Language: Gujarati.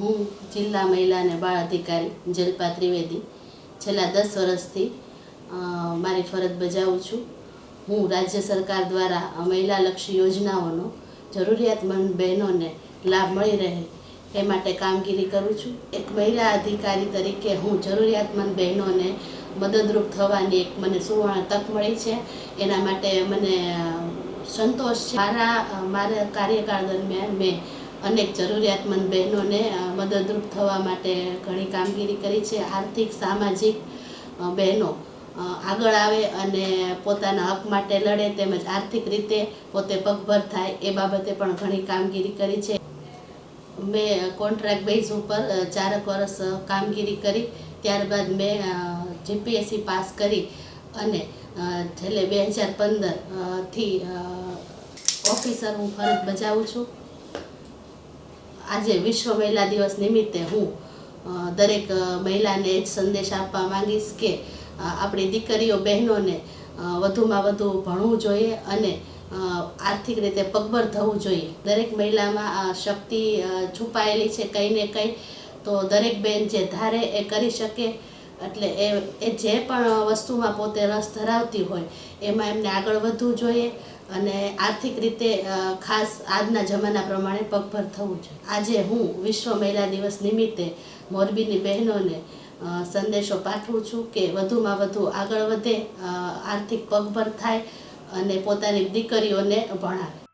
હું જિલ્લા મહિલા અને બાળ અધિકારી જલ્પા ત્રિવેદી છેલ્લા 10 વર્ષથી મારી ફરજ બજાવું છું। હું રાજ્ય સરકાર દ્વારા મહિલાલક્ષી યોજનાઓનો જરૂરિયાતમંદ બહેનોને લાભ મળી રહે એ માટે કામગીરી કરું છું। એક મહિલા અધિકારી તરીકે હું જરૂરિયાતમંદ બહેનોને મદદરૂપ થવાની એક મને સુવર્ણ તક મળી છે, એના માટે મને સંતોષ છે। મારા કાર્યકાળ દરમિયાન મેં અનેક જરૂરિયાતમંદ બહેનોને મદદરૂપ થવા માટે ઘણી કામગીરી કરી છે। આર્થિક સામાજિક બહેનો આગળ આવે અને પોતાના હક માટે લડે તેમજ આર્થિક રીતે પોતે પગભર થાય એ બાબતે પણ ઘણી કામગીરી કરી છે। મેં કોન્ટ્રાક્ટ બેઝ ઉપર 4 વર્ષ કામગીરી કરી, ત્યારબાદ મેં જીપીએસસી પાસ કરી અને છેલ્લે 2015થી ઓફિસર હું ફરજ બજાવું છું। આજે વિશ્વ મહિલા દિવસ નિમિત્તે હું દરેક મહિલાને જ સંદેશ આપવા માંગીશ કે આપણી દીકરીઓ બહેનોને વધુમાં વધુ ભણવું જોઈએ અને આર્થિક રીતે પગભર થવું જોઈએ। દરેક મહિલામાં શક્તિ છુપાયેલી છે કંઈ ને કંઈ, તો દરેક બહેન જે ધારે એ કરી શકે। એટલે એ જે પણ વસ્તુમાં પોતે રસ ધરાવતી હોય એમાં એમને આગળ વધવું જોઈએ અને આર્થિક રીતે ખાસ આજના જમાના પ્રમાણે પગભર થવું જોઈએ। આજે હું વિશ્વ મહિલા દિવસ નિમિત્તે મોરબીની બહેનોને સંદેશો પાઠવું છું કે વધુમાં વધુ આગળ વધે, આર્થિક પગભર થાય અને પોતાની દીકરીઓને ભણાવે।